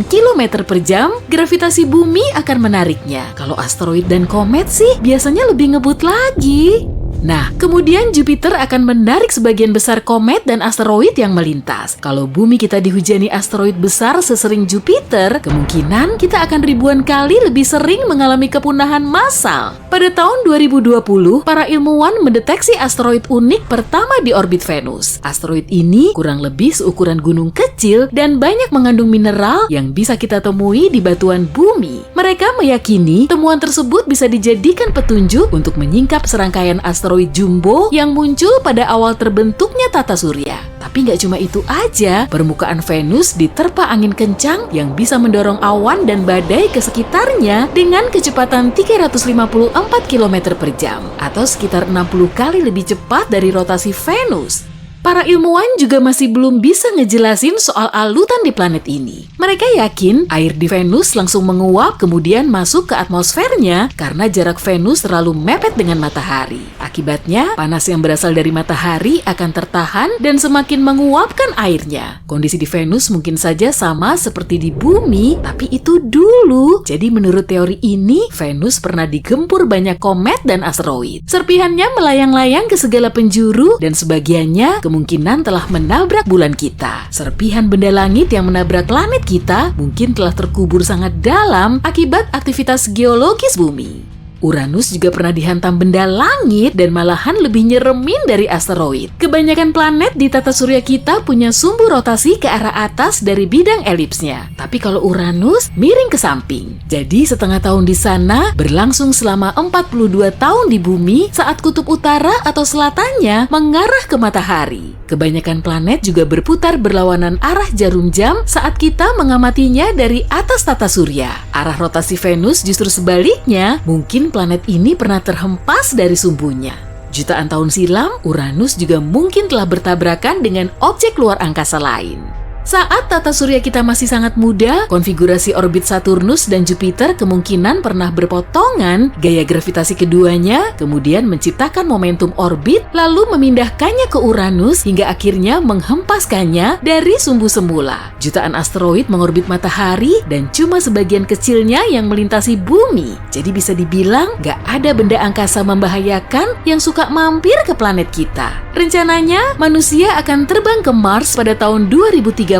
km per jam, gravitasi bumi akan menariknya. Kalau asteroid dan komet sih biasanya lebih ngebut lagi. Nah, kemudian Jupiter akan menarik sebagian besar komet dan asteroid yang melintas. Kalau bumi kita dihujani asteroid besar sesering Jupiter, kemungkinan kita akan ribuan kali lebih sering mengalami kepunahan massal. Pada tahun 2020, para ilmuwan mendeteksi asteroid unik pertama di orbit Venus. Asteroid ini kurang lebih seukuran gunung kecil dan banyak mengandung mineral yang bisa kita temui di batuan bumi. Mereka meyakini temuan tersebut bisa dijadikan petunjuk untuk menyingkap serangkaian asteroid jumbo yang muncul pada awal terbentuknya tata surya. Tapi nggak cuma itu aja, permukaan Venus diterpa angin kencang yang bisa mendorong awan dan badai ke sekitarnya dengan kecepatan 354 km per jam, atau sekitar 60 kali lebih cepat dari rotasi Venus. Para ilmuwan juga masih belum bisa ngejelasin soal alutan di planet ini. Mereka yakin air di Venus langsung menguap kemudian masuk ke atmosfernya karena jarak Venus terlalu mepet dengan matahari. Akibatnya, panas yang berasal dari matahari akan tertahan dan semakin menguapkan airnya. Kondisi di Venus mungkin saja sama seperti di bumi, tapi itu dulu. Jadi menurut teori ini, Venus pernah digempur banyak komet dan asteroid. Serpihannya melayang-layang ke segala penjuru dan sebagiannya kemungkinan telah menabrak bulan kita. Serpihan benda langit yang menabrak planet kita mungkin telah terkubur sangat dalam akibat aktivitas geologis bumi. Uranus juga pernah dihantam benda langit dan malahan lebih nyeremin dari asteroid. Kebanyakan planet di tata surya kita punya sumbu rotasi ke arah atas dari bidang elipsnya. Tapi kalau Uranus miring ke samping. Jadi setengah tahun di sana berlangsung selama 42 tahun di bumi saat kutub utara atau selatannya mengarah ke matahari. Kebanyakan planet juga berputar berlawanan arah jarum jam saat kita mengamatinya dari atas tata surya. Arah rotasi Venus justru sebaliknya, mungkin planet ini pernah terhempas dari sumbunya. Jutaan tahun silam, Uranus juga mungkin telah bertabrakan dengan objek luar angkasa lain. Saat tata surya kita masih sangat muda, konfigurasi orbit Saturnus dan Jupiter kemungkinan pernah berpotongan, gaya gravitasi keduanya kemudian menciptakan momentum orbit lalu memindahkannya ke Uranus hingga akhirnya menghempaskannya dari sumbu semula. Jutaan asteroid mengorbit matahari dan cuma sebagian kecilnya yang melintasi bumi. Jadi bisa dibilang gak ada benda angkasa membahayakan yang suka mampir ke planet kita. Rencananya, manusia akan terbang ke Mars pada tahun 2030.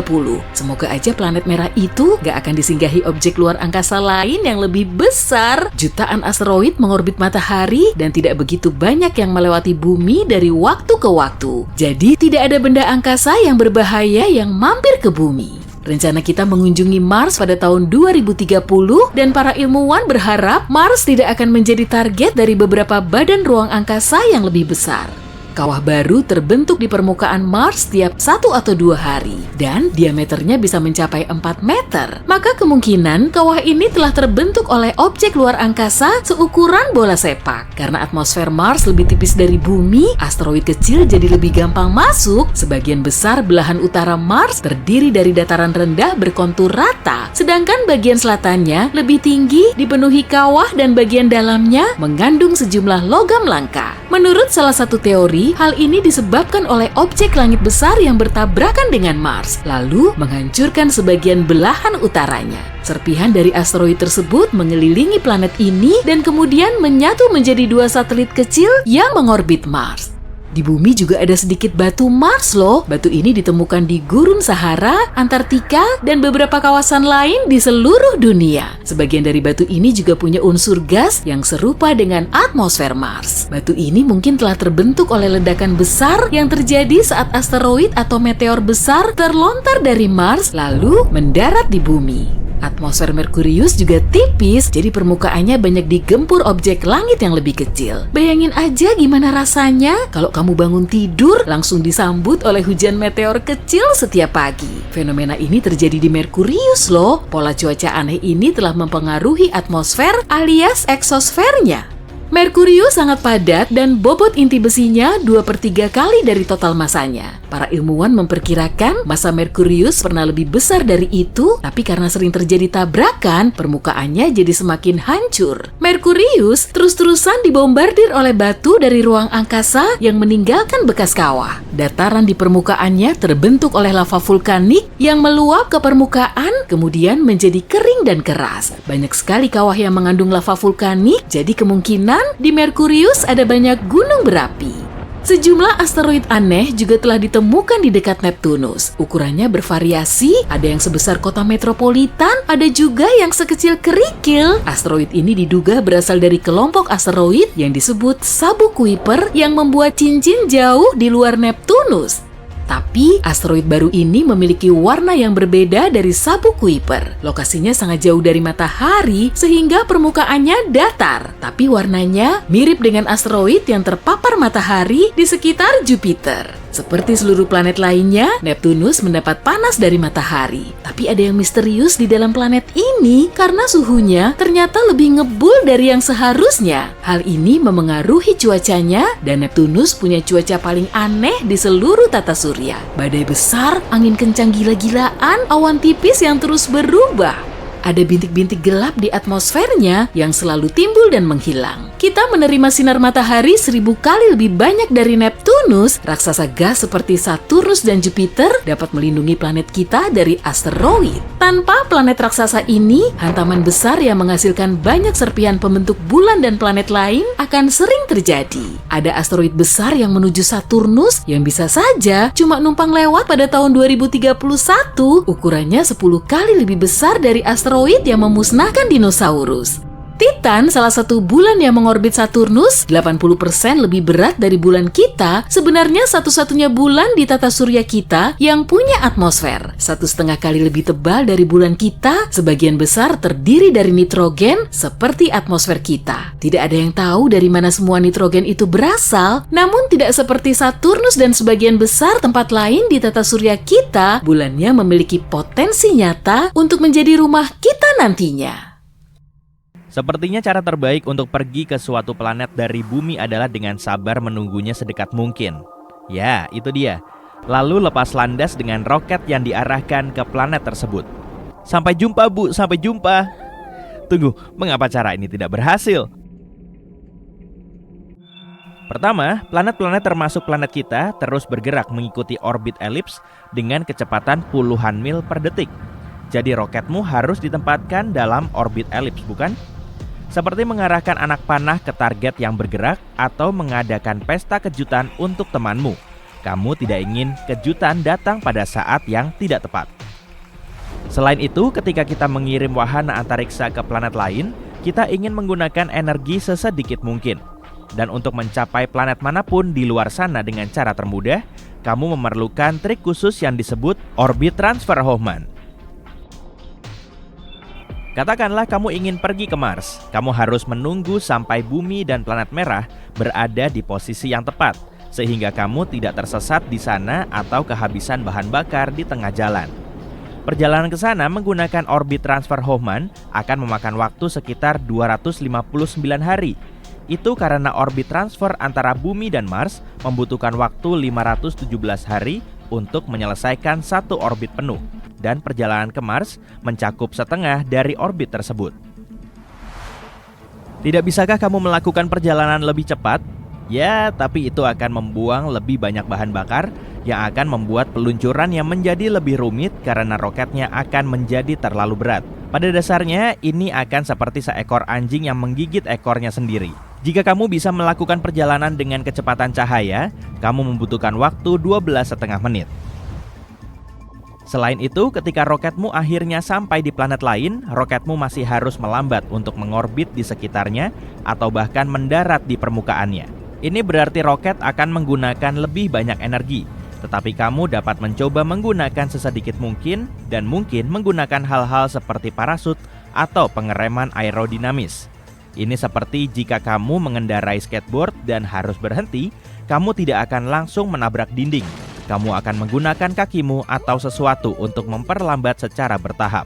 Semoga aja planet merah itu gak akan disinggahi objek luar angkasa lain yang lebih besar. Jutaan asteroid mengorbit matahari dan tidak begitu banyak yang melewati bumi dari waktu ke waktu. Jadi tidak ada benda angkasa yang berbahaya yang mampir ke bumi. Rencana kita mengunjungi Mars pada tahun 2030 dan para ilmuwan berharap Mars tidak akan menjadi target dari beberapa badan ruang angkasa yang lebih besar. Kawah baru terbentuk di permukaan Mars setiap 1 atau 2 hari dan diameternya bisa mencapai 4 meter. Maka kemungkinan kawah ini telah terbentuk oleh objek luar angkasa seukuran bola sepak. Karena atmosfer Mars lebih tipis dari bumi, asteroid kecil jadi lebih gampang masuk. Sebagian besar belahan utara Mars terdiri dari dataran rendah berkontur rata, sedangkan bagian selatannya lebih tinggi, dipenuhi kawah dan bagian dalamnya mengandung sejumlah logam langka. Menurut salah satu teori, hal ini disebabkan oleh objek langit besar yang bertabrakan dengan Mars, lalu menghancurkan sebagian belahan utaranya. Serpihan dari asteroid tersebut mengelilingi planet ini dan kemudian menyatu menjadi 2 satelit kecil yang mengorbit Mars. Di bumi juga ada sedikit batu Mars loh. Batu ini ditemukan di Gurun Sahara, Antartika, dan beberapa kawasan lain di seluruh dunia. Sebagian dari batu ini juga punya unsur gas yang serupa dengan atmosfer Mars. Batu ini mungkin telah terbentuk oleh ledakan besar yang terjadi saat asteroid atau meteor besar terlontar dari Mars lalu mendarat di bumi. Atmosfer Merkurius juga tipis, jadi permukaannya banyak digempur objek langit yang lebih kecil. Bayangin aja gimana rasanya kalau kamu bangun tidur langsung disambut oleh hujan meteor kecil setiap pagi. Fenomena ini terjadi di Merkurius loh. Pola cuaca aneh ini telah mempengaruhi atmosfer alias eksosfernya. Merkurius sangat padat dan bobot inti besinya 2/3 kali dari total masanya. Para ilmuwan memperkirakan massa Merkurius pernah lebih besar dari itu, tapi karena sering terjadi tabrakan, permukaannya jadi semakin hancur. Merkurius terus-terusan dibombardir oleh batu dari ruang angkasa yang meninggalkan bekas kawah. Dataran di permukaannya terbentuk oleh lava vulkanik yang meluap ke permukaan, kemudian menjadi kering dan keras. Banyak sekali kawah yang mengandung lava vulkanik, jadi kemungkinan di Merkurius ada banyak gunung berapi. Sejumlah asteroid aneh juga telah ditemukan di dekat Neptunus. Ukurannya bervariasi, ada yang sebesar kota metropolitan, ada juga yang sekecil kerikil. Asteroid ini diduga berasal dari kelompok asteroid yang disebut Sabu Kuiper yang membuat cincin jauh di luar Neptunus. Tapi, asteroid baru ini memiliki warna yang berbeda dari Sabu Kuiper. Lokasinya sangat jauh dari matahari, sehingga permukaannya datar. Tapi warnanya mirip dengan asteroid yang terpapar matahari di sekitar Jupiter. Seperti seluruh planet lainnya, Neptunus mendapat panas dari matahari. Tapi ada yang misterius di dalam planet ini karena suhunya ternyata lebih ngebul dari yang seharusnya. Hal ini memengaruhi cuacanya dan Neptunus punya cuaca paling aneh di seluruh tata surya. Badai besar, angin kencang gila-gilaan, awan tipis yang terus berubah. Ada bintik-bintik gelap di atmosfernya yang selalu timbul dan menghilang. Kita menerima sinar matahari 1000 kali lebih banyak dari Neptunus. Raksasa gas seperti Saturnus dan Jupiter dapat melindungi planet kita dari asteroid. Tanpa planet raksasa ini, hantaman besar yang menghasilkan banyak serpihan pembentuk bulan dan planet lain akan sering terjadi. Ada asteroid besar yang menuju Saturnus yang bisa saja cuma numpang lewat pada tahun 2031. Ukurannya 10 kali lebih besar dari asteroid yang memusnahkan dinosaurus. Titan, salah satu bulan yang mengorbit Saturnus, 80% lebih berat dari bulan kita, sebenarnya satu-satunya bulan di tata surya kita yang punya atmosfer. 1,5 kali lebih tebal dari bulan kita, sebagian besar terdiri dari nitrogen seperti atmosfer kita. Tidak ada yang tahu dari mana semua nitrogen itu berasal, namun tidak seperti Saturnus dan sebagian besar tempat lain di tata surya kita, bulannya memiliki potensi nyata untuk menjadi rumah kita nantinya. Sepertinya cara terbaik untuk pergi ke suatu planet dari bumi adalah dengan sabar menunggunya sedekat mungkin. Ya, itu dia. Lalu lepas landas dengan roket yang diarahkan ke planet tersebut. Sampai jumpa, Bu. Sampai jumpa. Tunggu, mengapa cara ini tidak berhasil? Pertama, planet-planet termasuk planet kita terus bergerak mengikuti orbit elips dengan kecepatan puluhan mil per detik. Jadi roketmu harus ditempatkan dalam orbit elips, bukan? Seperti mengarahkan anak panah ke target yang bergerak atau mengadakan pesta kejutan untuk temanmu. Kamu tidak ingin kejutan datang pada saat yang tidak tepat. Selain itu, ketika kita mengirim wahana antariksa ke planet lain, kita ingin menggunakan energi sesedikit mungkin. Dan untuk mencapai planet manapun di luar sana dengan cara termudah, kamu memerlukan trik khusus yang disebut orbit transfer Hoffman. Katakanlah kamu ingin pergi ke Mars. Kamu harus menunggu sampai bumi dan planet merah berada di posisi yang tepat, sehingga kamu tidak tersesat di sana atau kehabisan bahan bakar di tengah jalan. Perjalanan ke sana menggunakan orbit transfer Hoffman akan memakan waktu sekitar 259 hari. Itu karena orbit transfer antara bumi dan Mars membutuhkan waktu 517 hari untuk menyelesaikan satu orbit penuh. Dan perjalanan ke Mars mencakup setengah dari orbit tersebut. Tidak bisakah kamu melakukan perjalanan lebih cepat? Ya, tapi itu akan membuang lebih banyak bahan bakar yang akan membuat peluncuran yang menjadi lebih rumit karena roketnya akan menjadi terlalu berat. Pada dasarnya, ini akan seperti seekor anjing yang menggigit ekornya sendiri. Jika kamu bisa melakukan perjalanan dengan kecepatan cahaya, kamu membutuhkan waktu 12,5 menit. Selain itu, ketika roketmu akhirnya sampai di planet lain, roketmu masih harus melambat untuk mengorbit di sekitarnya atau bahkan mendarat di permukaannya. Ini berarti roket akan menggunakan lebih banyak energi, tetapi kamu dapat mencoba menggunakan sesedikit mungkin dan mungkin menggunakan hal-hal seperti parasut atau pengereman aerodinamis. Ini seperti jika kamu mengendarai skateboard dan harus berhenti, kamu tidak akan langsung menabrak dinding. Kamu akan menggunakan kakimu atau sesuatu untuk memperlambat secara bertahap.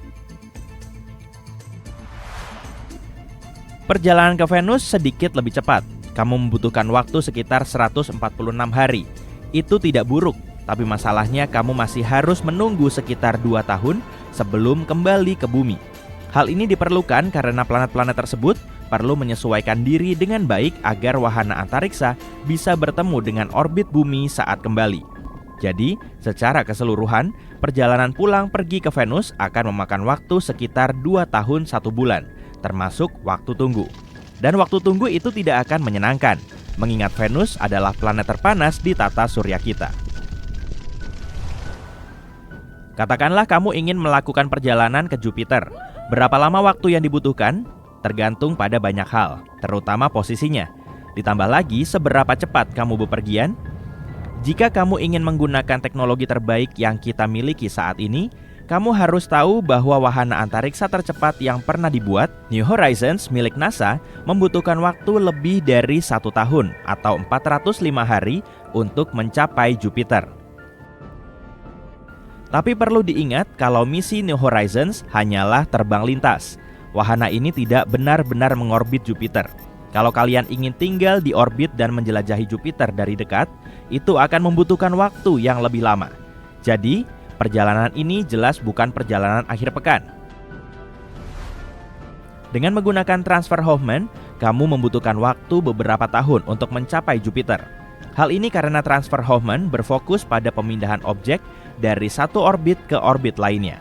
Perjalanan ke Venus sedikit lebih cepat. Kamu membutuhkan waktu sekitar 146 hari. Itu tidak buruk, tapi masalahnya kamu masih harus menunggu sekitar 2 tahun sebelum kembali ke bumi. Hal ini diperlukan karena planet-planet tersebut perlu menyesuaikan diri dengan baik agar wahana antariksa bisa bertemu dengan orbit bumi saat kembali. Jadi, secara keseluruhan, perjalanan pulang pergi ke Venus akan memakan waktu sekitar 2 tahun 1 bulan, termasuk waktu tunggu. Dan waktu tunggu itu tidak akan menyenangkan, mengingat Venus adalah planet terpanas di tata surya kita. Katakanlah kamu ingin melakukan perjalanan ke Jupiter. Berapa lama waktu yang dibutuhkan? Tergantung pada banyak hal, terutama posisinya. Ditambah lagi seberapa cepat kamu bepergian. Jika kamu ingin menggunakan teknologi terbaik yang kita miliki saat ini, kamu harus tahu bahwa wahana antariksa tercepat yang pernah dibuat, New Horizons milik NASA, membutuhkan waktu lebih dari 1 tahun atau 405 hari untuk mencapai Jupiter. Tapi perlu diingat kalau misi New Horizons hanyalah terbang lintas. Wahana ini tidak benar-benar mengorbit Jupiter. Kalau kalian ingin tinggal di orbit dan menjelajahi Jupiter dari dekat, itu akan membutuhkan waktu yang lebih lama. Jadi, perjalanan ini jelas bukan perjalanan akhir pekan. Dengan menggunakan transfer Hoffman, kamu membutuhkan waktu beberapa tahun untuk mencapai Jupiter. Hal ini karena transfer Hoffman berfokus pada pemindahan objek dari satu orbit ke orbit lainnya.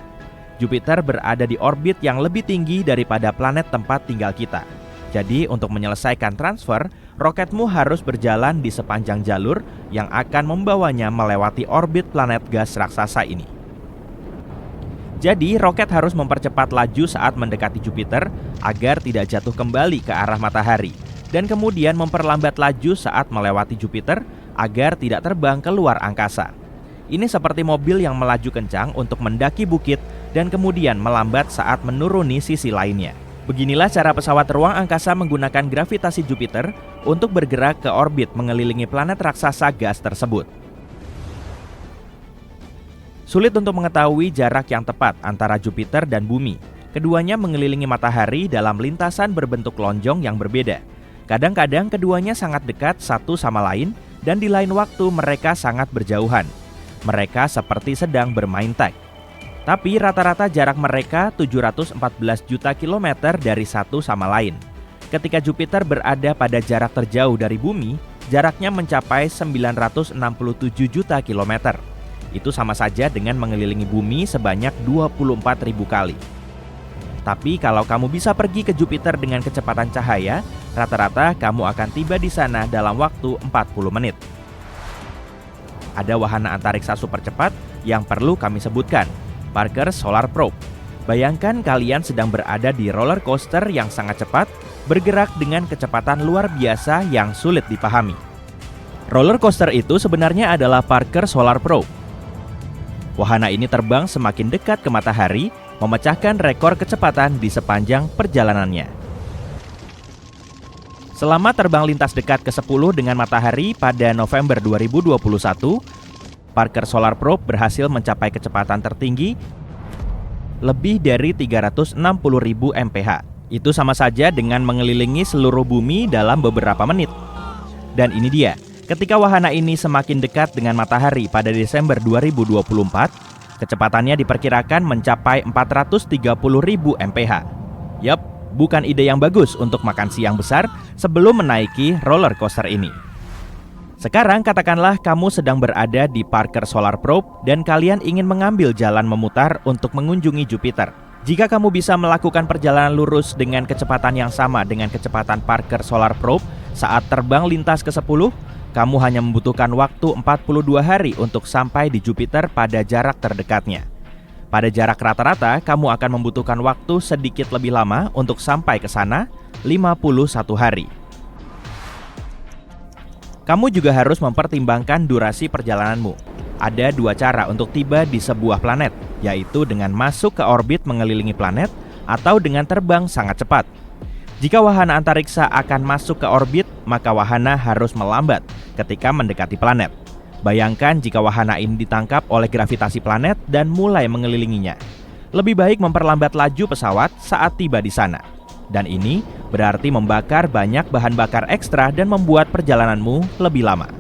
Jupiter berada di orbit yang lebih tinggi daripada planet tempat tinggal kita. Jadi untuk menyelesaikan transfer, roketmu harus berjalan di sepanjang jalur yang akan membawanya melewati orbit planet gas raksasa ini. Jadi, roket harus mempercepat laju saat mendekati Jupiter agar tidak jatuh kembali ke arah matahari, dan kemudian memperlambat laju saat melewati Jupiter agar tidak terbang ke luar angkasa. Ini seperti mobil yang melaju kencang untuk mendaki bukit dan kemudian melambat saat menuruni sisi lainnya. Beginilah cara pesawat ruang angkasa menggunakan gravitasi Jupiter untuk bergerak ke orbit mengelilingi planet raksasa gas tersebut. Sulit untuk mengetahui jarak yang tepat antara Jupiter dan Bumi. Keduanya mengelilingi matahari dalam lintasan berbentuk lonjong yang berbeda. Kadang-kadang keduanya sangat dekat satu sama lain dan di lain waktu mereka sangat berjauhan. Mereka seperti sedang bermain tag. Tapi rata-rata jarak mereka 714 juta kilometer dari satu sama lain. Ketika Jupiter berada pada jarak terjauh dari Bumi, jaraknya mencapai 967 juta kilometer. Itu sama saja dengan mengelilingi Bumi sebanyak 24.000 kali. Tapi kalau kamu bisa pergi ke Jupiter dengan kecepatan cahaya, rata-rata kamu akan tiba di sana dalam waktu 40 menit. Ada wahana antariksa super cepat yang perlu kami sebutkan, Parker Solar Probe. Bayangkan kalian sedang berada di roller coaster yang sangat cepat, bergerak dengan kecepatan luar biasa yang sulit dipahami. Roller coaster itu sebenarnya adalah Parker Solar Probe. Wahana ini terbang semakin dekat ke matahari, memecahkan rekor kecepatan di sepanjang perjalanannya. Selama terbang lintas dekat ke-10 dengan matahari pada November 2021, Parker Solar Probe berhasil mencapai kecepatan tertinggi lebih dari 360.000 mph. Itu sama saja dengan mengelilingi seluruh bumi dalam beberapa menit. Dan ini dia. Ketika wahana ini semakin dekat dengan matahari pada Desember 2024, kecepatannya diperkirakan mencapai 430.000 mph. Yap, bukan ide yang bagus untuk makan siang besar sebelum menaiki roller coaster ini. Sekarang katakanlah kamu sedang berada di Parker Solar Probe dan kalian ingin mengambil jalan memutar untuk mengunjungi Jupiter. Jika kamu bisa melakukan perjalanan lurus dengan kecepatan yang sama dengan kecepatan Parker Solar Probe saat terbang lintas ke-10, kamu hanya membutuhkan waktu 42 hari untuk sampai di Jupiter pada jarak terdekatnya. Pada jarak rata-rata, kamu akan membutuhkan waktu sedikit lebih lama untuk sampai ke sana, 51 hari. Kamu juga harus mempertimbangkan durasi perjalananmu. Ada dua cara untuk tiba di sebuah planet, yaitu dengan masuk ke orbit mengelilingi planet atau dengan terbang sangat cepat. Jika wahana antariksa akan masuk ke orbit, maka wahana harus melambat ketika mendekati planet. Bayangkan jika wahana ini ditangkap oleh gravitasi planet dan mulai mengelilinginya. Lebih baik memperlambat laju pesawat saat tiba di sana. Dan ini berarti membakar banyak bahan bakar ekstra dan membuat perjalananmu lebih lama.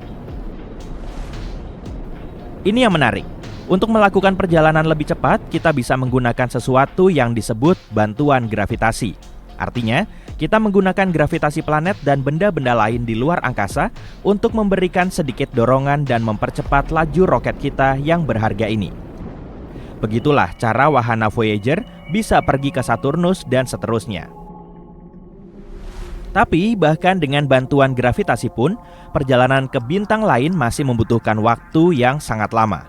Ini yang menarik. Untuk melakukan perjalanan lebih cepat, kita bisa menggunakan sesuatu yang disebut bantuan gravitasi. Artinya, kita menggunakan gravitasi planet dan benda-benda lain di luar angkasa untuk memberikan sedikit dorongan dan mempercepat laju roket kita yang berharga ini. Begitulah cara wahana Voyager bisa pergi ke Saturnus dan seterusnya. Tapi bahkan dengan bantuan gravitasi pun, perjalanan ke bintang lain masih membutuhkan waktu yang sangat lama.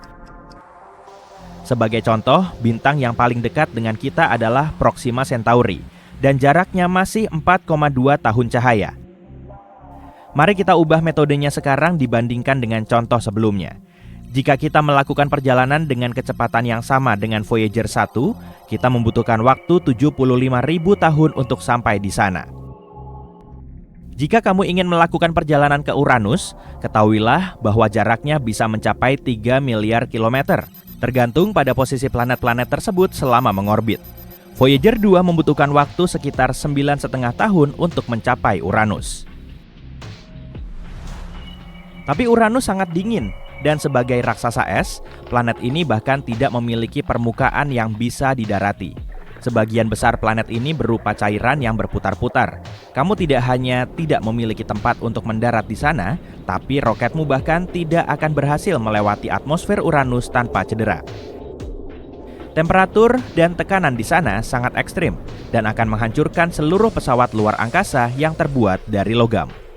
Sebagai contoh, bintang yang paling dekat dengan kita adalah Proxima Centauri, dan jaraknya masih 4,2 tahun cahaya. Mari kita ubah metodenya sekarang dibandingkan dengan contoh sebelumnya. Jika kita melakukan perjalanan dengan kecepatan yang sama dengan Voyager 1, kita membutuhkan waktu 75.000 tahun untuk sampai di sana. Jika kamu ingin melakukan perjalanan ke Uranus, ketahuilah bahwa jaraknya bisa mencapai 3 miliar kilometer, tergantung pada posisi planet-planet tersebut selama mengorbit. Voyager 2 membutuhkan waktu sekitar 9,5 tahun untuk mencapai Uranus. Tapi Uranus sangat dingin, dan sebagai raksasa es, planet ini bahkan tidak memiliki permukaan yang bisa didarati. Sebagian besar planet ini berupa cairan yang berputar-putar. Kamu tidak hanya tidak memiliki tempat untuk mendarat di sana, tapi roketmu bahkan tidak akan berhasil melewati atmosfer Uranus tanpa cedera. Temperatur dan tekanan di sana sangat ekstrim dan akan menghancurkan seluruh pesawat luar angkasa yang terbuat dari logam.